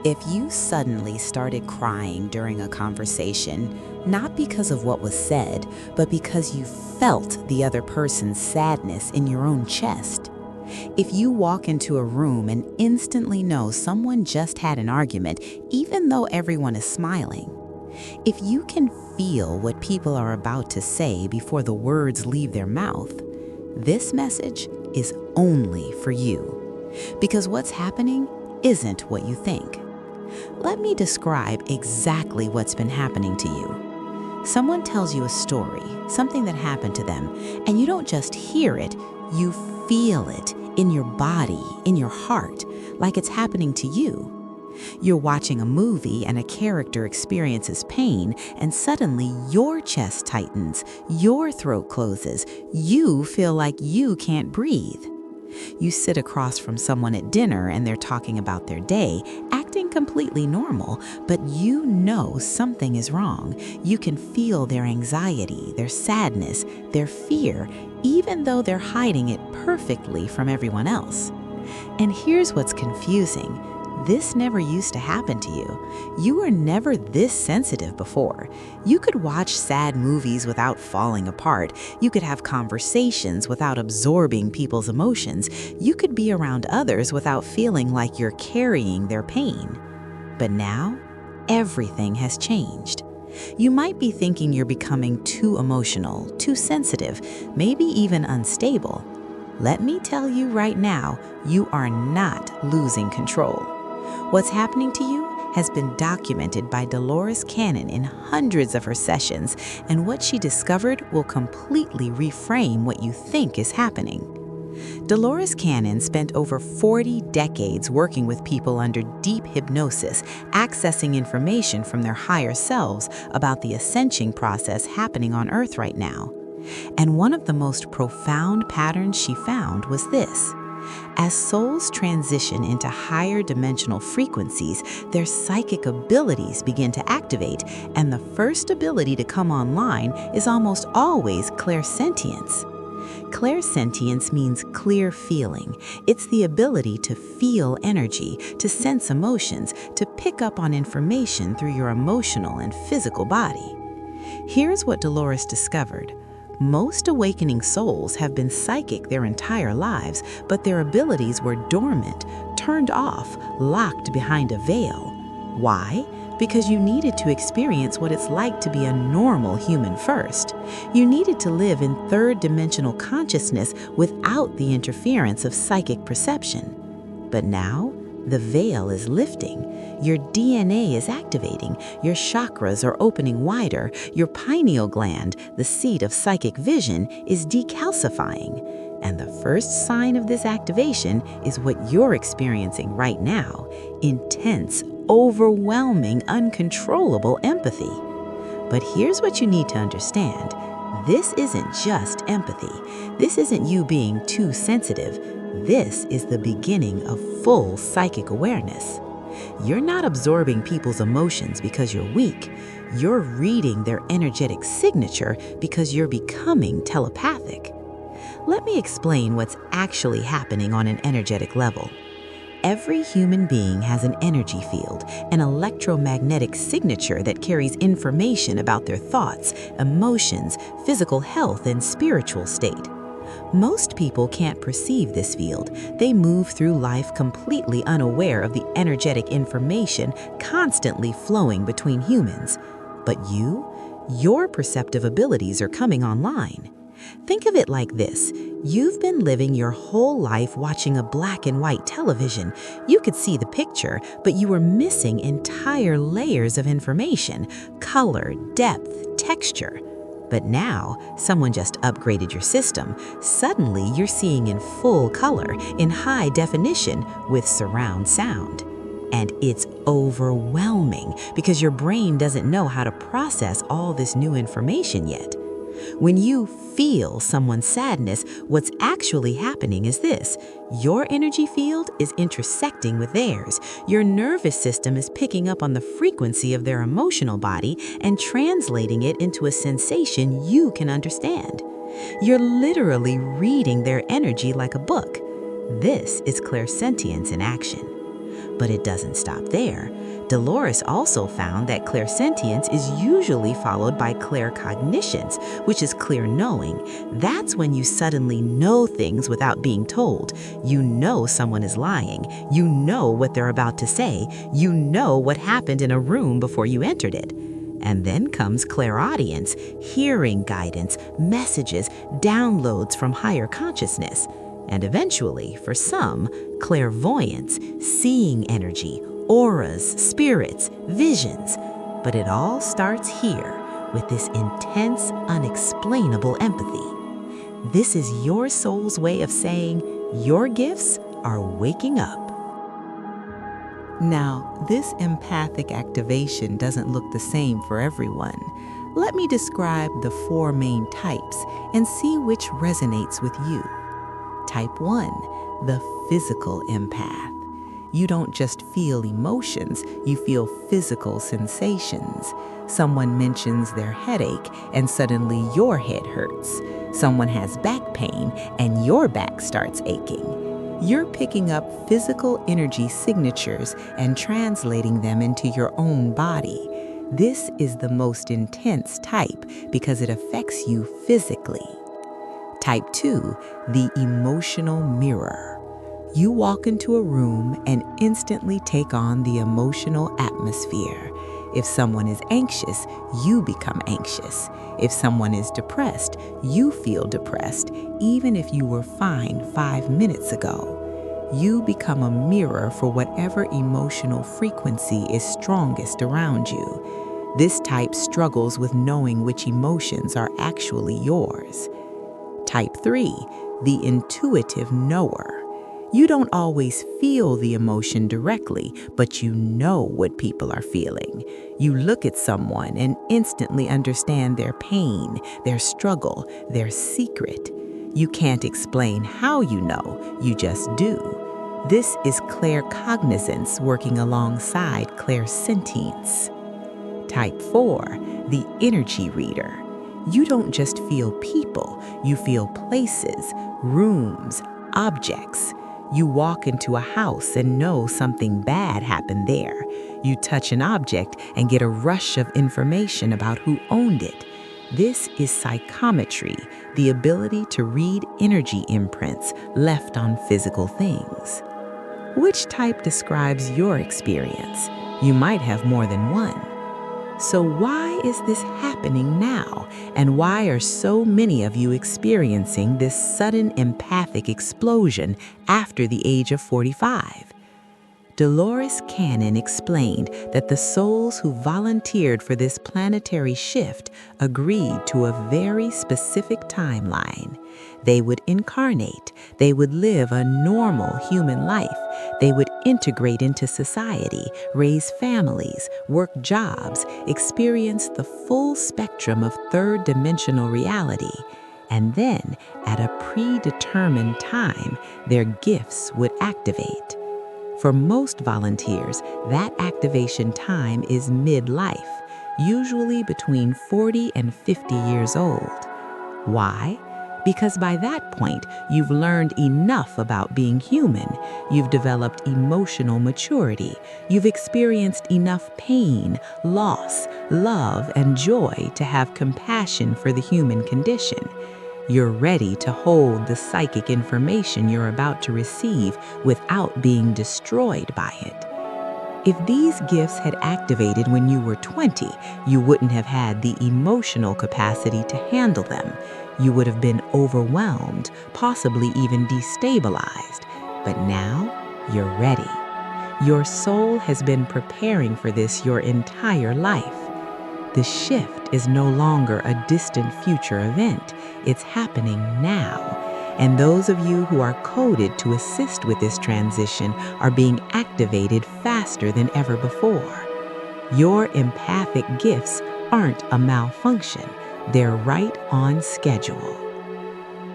If you suddenly started crying during a conversation, not because of what was said, but because you felt the other person's sadness in your own chest. If you walk into a room and instantly know someone just had an argument, even though everyone is smiling. If you can feel what people are about to say before the words leave their mouth, this message is only for you. Because what's happening isn't what you think. Let me describe exactly what's been happening to you. Someone tells you a story, something that happened to them, and you don't just hear it, you feel it in your body, in your heart, like it's happening to you. You're watching a movie and a character experiences pain, and suddenly your chest tightens, your throat closes, you feel like you can't breathe. You sit across from someone at dinner and they're talking about their day, acting completely normal, but you know something is wrong. You can feel their anxiety, their sadness, their fear, even though they're hiding it perfectly from everyone else. And here's what's confusing. This never used to happen to you. You were never this sensitive before. You could watch sad movies without falling apart. You could have conversations without absorbing people's emotions. You could be around others without feeling like you're carrying their pain. But now, everything has changed. You might be thinking you're becoming too emotional, too sensitive, maybe even unstable. Let me tell you right now, you are not losing control. What's happening to you has been documented by Dolores Cannon in hundreds of her sessions, and what she discovered will completely reframe what you think is happening. Dolores Cannon spent over 40 decades working with people under deep hypnosis, accessing information from their higher selves about the ascension process happening on Earth right now. And one of the most profound patterns she found was this. As souls transition into higher dimensional frequencies, their psychic abilities begin to activate, and the first ability to come online is almost always clairsentience. Clairsentience means clear feeling. It's the ability to feel energy, to sense emotions, to pick up on information through your emotional and physical body. Here's what Dolores discovered. Most awakening souls have been psychic their entire lives, but their abilities were dormant, turned off, locked behind a veil. Why? Because you needed to experience what it's like to be a normal human first. You needed to live in third-dimensional consciousness without the interference of psychic perception. But now, the veil is lifting. Your DNA is activating. Your chakras are opening wider. Your pineal gland, the seat of psychic vision, is decalcifying. And the first sign of this activation is what you're experiencing right now: intense, overwhelming, uncontrollable empathy. But here's what you need to understand. This isn't just empathy. This isn't you being too sensitive. This is the beginning of full psychic awareness. You're not absorbing people's emotions because you're weak. You're reading their energetic signature because you're becoming telepathic. Let me explain what's actually happening on an energetic level. Every human being has an energy field, an electromagnetic signature that carries information about their thoughts, emotions, physical health, and spiritual state. Most people can't perceive this field. They move through life completely unaware of the energetic information constantly flowing between humans. But your perceptive abilities are coming online. Think of it like this. You've been living your whole life watching a black and white television. You could see the picture, but you were missing entire layers of information, color, depth, texture. But now, someone just upgraded your system. Suddenly, you're seeing in full color, in high definition, with surround sound. And it's overwhelming because your brain doesn't know how to process all this new information yet. When you feel someone's sadness, what's actually happening is this. Your energy field is intersecting with theirs. Your nervous system is picking up on the frequency of their emotional body and translating it into a sensation you can understand. You're literally reading their energy like a book. This is clairsentience in action. But it doesn't stop there. Dolores also found that clairsentience is usually followed by claircognizance, which is clear knowing. That's when you suddenly know things without being told. You know someone is lying. You know what they're about to say. You know what happened in a room before you entered it. And then comes clairaudience, hearing guidance, messages, downloads from higher consciousness. And eventually, for some, clairvoyance, seeing energy, auras, spirits, visions. But it all starts here with this intense, unexplainable empathy. This is your soul's way of saying your gifts are waking up. Now, this empathic activation doesn't look the same for everyone. Let me describe the 4 main types and see which resonates with you. Type 1, the physical empath. You don't just feel emotions, you feel physical sensations. Someone mentions their headache and suddenly your head hurts. Someone has back pain and your back starts aching. You're picking up physical energy signatures and translating them into your own body. This is the most intense type because it affects you physically. Type 2, the emotional mirror. You walk into a room and instantly take on the emotional atmosphere. If someone is anxious, you become anxious. If someone is depressed, you feel depressed, even if you were fine 5 minutes ago. You become a mirror for whatever emotional frequency is strongest around you. This type struggles with knowing which emotions are actually yours. Type 3, the intuitive knower. You don't always feel the emotion directly, but you know what people are feeling. You look at someone and instantly understand their pain, their struggle, their secret. You can't explain how you know, you just do. This is claircognizance working alongside clairsentience. Type 4, the energy reader. You don't just feel people, you feel places, rooms, objects. You walk into a house and know something bad happened there. You touch an object and get a rush of information about who owned it. This is psychometry, the ability to read energy imprints left on physical things. Which type describes your experience? You might have more than one. So why is this happening now? And why are so many of you experiencing this sudden empathic explosion after the age of 45? Dolores Cannon explained that the souls who volunteered for this planetary shift agreed to a very specific timeline. They would incarnate, they would live a normal human life, they would integrate into society, raise families, work jobs, experience the full spectrum of third-dimensional reality. And then, at a predetermined time, their gifts would activate. For most volunteers, that activation time is midlife, usually between 40 and 50 years old. Why? Because by that point, you've learned enough about being human, you've developed emotional maturity, you've experienced enough pain, loss, love, and joy to have compassion for the human condition. You're ready to hold the psychic information you're about to receive without being destroyed by it. If these gifts had activated when you were 20, you wouldn't have had the emotional capacity to handle them. You would have been overwhelmed, possibly even destabilized. But now, you're ready. Your soul has been preparing for this your entire life. The shift is no longer a distant future event. It's happening now. And those of you who are coded to assist with this transition are being activated faster than ever before. Your empathic gifts aren't a malfunction. They're right on schedule.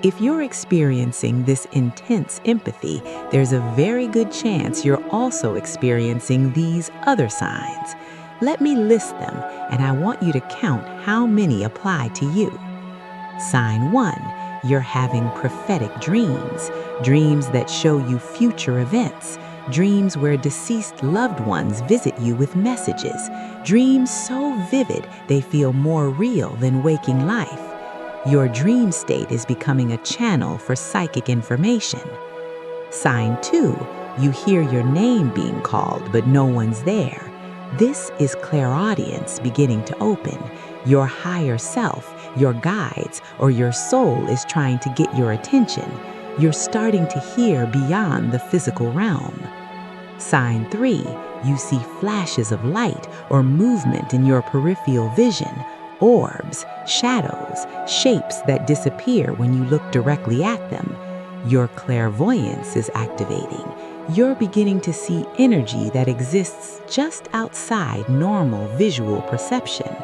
If you're experiencing this intense empathy, there's a very good chance you're also experiencing these other signs. Let me list them, and I want you to count how many apply to you. Sign 1, you're having prophetic dreams, dreams that show you future events. dreams where deceased loved ones visit you with messages, dreams so vivid they feel more real than waking life. Your dream state is becoming a channel for psychic information. Sign 2, you hear your name being called, but no one's there. This is clairaudience beginning to open. Your higher self, your guides, or your soul is trying to get your attention. You're starting to hear beyond the physical realm. Sign 3, you see flashes of light or movement in your peripheral vision, orbs, shadows, shapes that disappear when you look directly at them. Your clairvoyance is activating. You're beginning to see energy that exists just outside normal visual perception.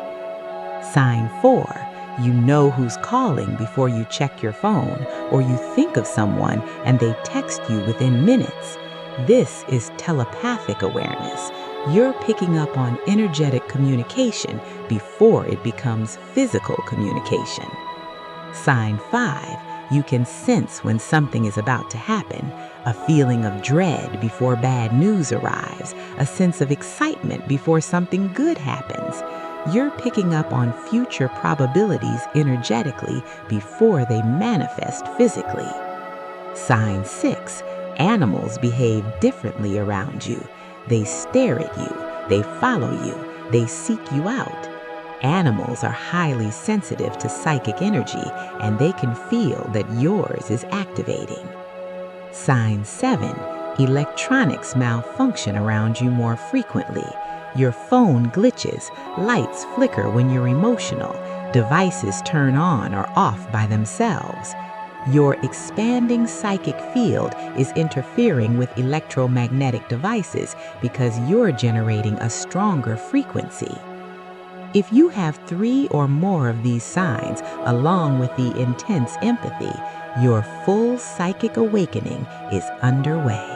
Sign 4, you know who's calling before you check your phone, or you think of someone and they text you within minutes. This is telepathic awareness. You're picking up on energetic communication before it becomes physical communication. Sign 5, you can sense when something is about to happen, a feeling of dread before bad news arrives, a sense of excitement before something good happens. You're picking up on future probabilities energetically before they manifest physically. Sign 6, animals behave differently around you. They stare at you, they follow you, they seek you out. Animals are highly sensitive to psychic energy, and they can feel that yours is activating. Sign 7, electronics malfunction around you more frequently. Your phone glitches, lights flicker when you're emotional, devices turn on or off by themselves. Your expanding psychic field is interfering with electromagnetic devices because you're generating a stronger frequency. If you have 3 or more of these signs, along with the intense empathy, your full psychic awakening is underway.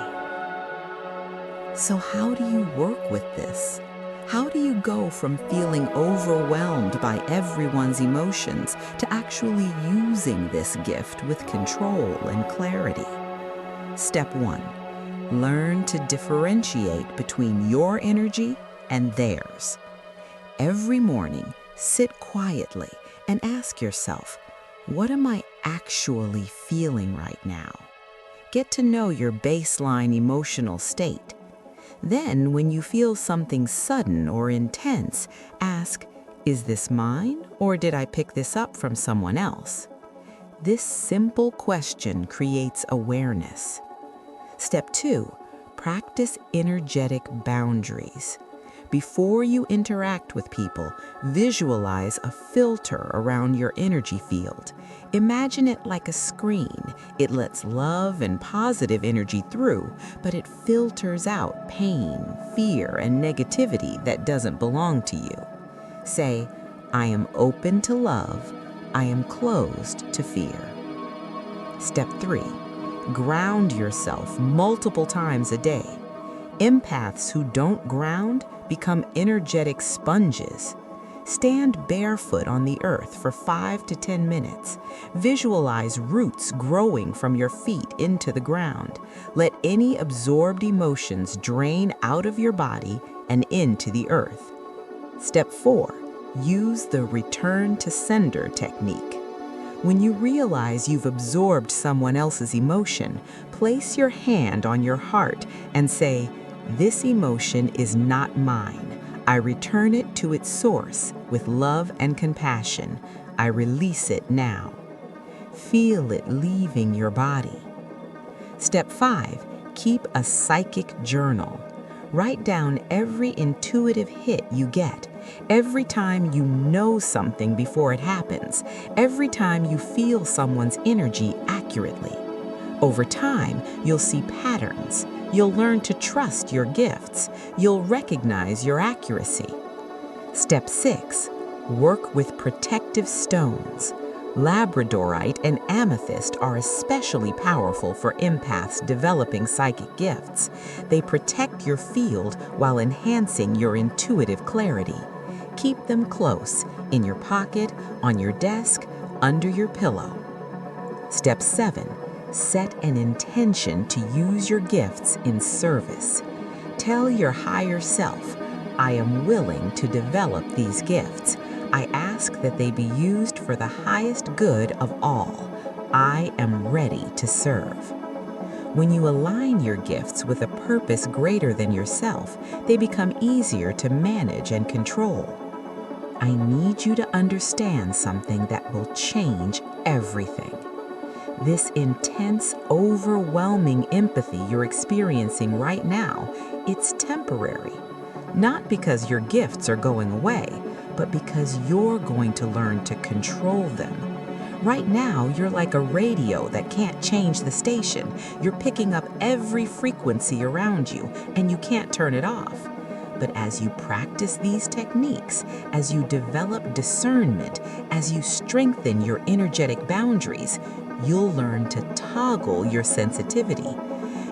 So how do you work with this? How do you go from feeling overwhelmed by everyone's emotions to actually using this gift with control and clarity? Step 1, learn to differentiate between your energy and theirs. Every morning, sit quietly and ask yourself, what am I actually feeling right now? Get to know your baseline emotional state. Then, when you feel something sudden or intense, ask, is this mine, or did I pick this up from someone else? This simple question creates awareness. Step 2, practice energetic boundaries. Before you interact with people, visualize a filter around your energy field. Imagine it like a screen. It lets love and positive energy through, but it filters out pain, fear, and negativity that doesn't belong to you. Say, I am open to love. I am closed to fear. Step 3, ground yourself multiple times a day. Empaths who don't ground become energetic sponges. Stand barefoot on the earth for 5 to 10 minutes. Visualize roots growing from your feet into the ground. Let any absorbed emotions drain out of your body and into the earth. Step 4, use the return to sender technique. When you realize you've absorbed someone else's emotion, place your hand on your heart and say, this emotion is not mine. I return it to its source with love and compassion. I release it now. Feel it leaving your body. Step 5, keep a psychic journal. Write down every intuitive hit you get, every time you know something before it happens, every time you feel someone's energy accurately. Over time, you'll see patterns. You'll learn to trust your gifts. You'll recognize your accuracy. Step 6, work with protective stones. Labradorite and amethyst are especially powerful for empaths developing psychic gifts. They protect your field while enhancing your intuitive clarity. Keep them close, in your pocket, on your desk, under your pillow. Step 7, Set an intention to use your gifts in service. Tell your higher self, I am willing to develop these gifts. I ask that they be used for the highest good of all. I am ready to serve. When you align your gifts with a purpose greater than yourself, they become easier to manage and control. I need you to understand something that will change everything. This intense, overwhelming empathy you're experiencing right now, it's temporary. Not because your gifts are going away, but because you're going to learn to control them. Right now, you're like a radio that can't change the station. You're picking up every frequency around you, and you can't turn it off. But as you practice these techniques, as you develop discernment, as you strengthen your energetic boundaries, you'll learn to toggle your sensitivity.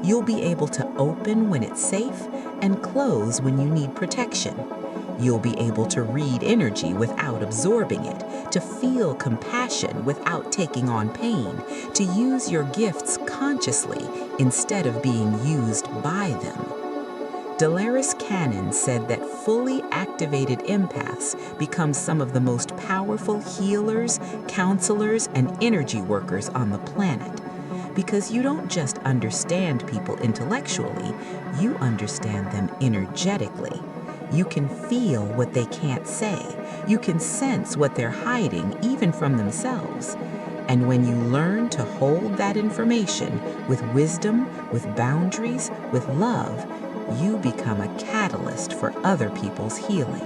You'll be able to open when it's safe and close when you need protection. You'll be able to read energy without absorbing it, to feel compassion without taking on pain, to use your gifts consciously instead of being used by them. Dolores Cannon said that fully activated empaths become some of the most powerful healers, counselors, and energy workers on the planet. Because you don't just understand people intellectually, you understand them energetically. You can feel what they can't say. You can sense what they're hiding, even from themselves. And when you learn to hold that information with wisdom, with boundaries, with love, you become a catalyst for other people's healing.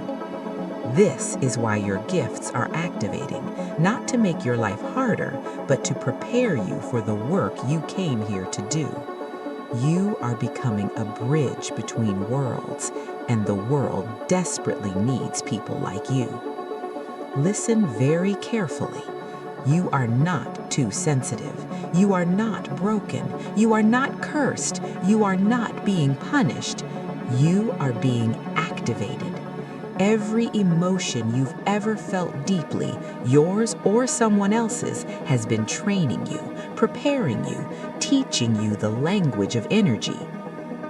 This is why your gifts are activating, not to make your life harder, but to prepare you for the work you came here to do. You are becoming a bridge between worlds, and the world desperately needs people like you. Listen very carefully. You are not too sensitive. You are not broken. You are not cursed. You are not being punished. You are being activated. Every emotion you've ever felt deeply, yours or someone else's, has been training you, preparing you, teaching you the language of energy.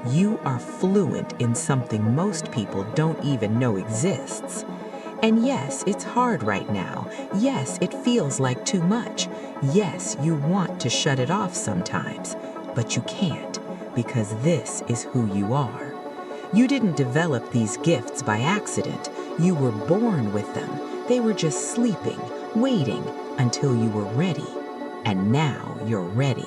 You are fluent in something most people don't even know exists. And yes, it's hard right now. Yes, it feels like too much. Yes, you want to shut it off sometimes, but you can't, because this is who you are. You didn't develop these gifts by accident. You were born with them. They were just sleeping, waiting until you were ready. And now you're ready.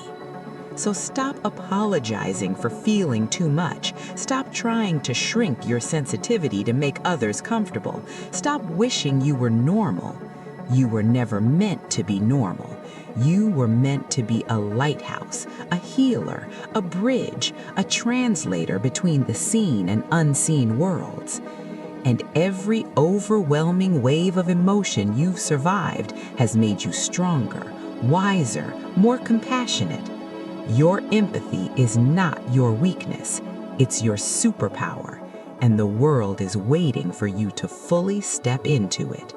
So stop apologizing for feeling too much. Stop trying to shrink your sensitivity to make others comfortable. Stop wishing you were normal. You were never meant to be normal. You were meant to be a lighthouse, a healer, a bridge, a translator between the seen and unseen worlds. And every overwhelming wave of emotion you've survived has made you stronger, wiser, more compassionate. Your empathy is not your weakness, it's your superpower, and the world is waiting for you to fully step into it.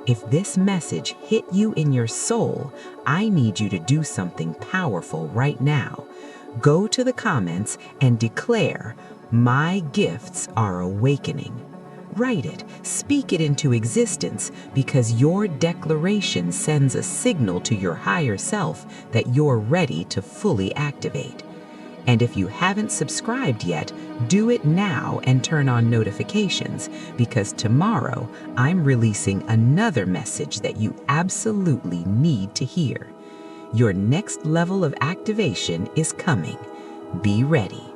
If this message hit you in your soul, I need you to do something powerful right now. Go to the comments and declare, "My gifts are awakening." Write it, speak it into existence, because your declaration sends a signal to your higher self that you're ready to fully activate. And if you haven't subscribed yet, do it now and turn on notifications, because tomorrow I'm releasing another message that you absolutely need to hear. Your next level of activation is coming. Be ready.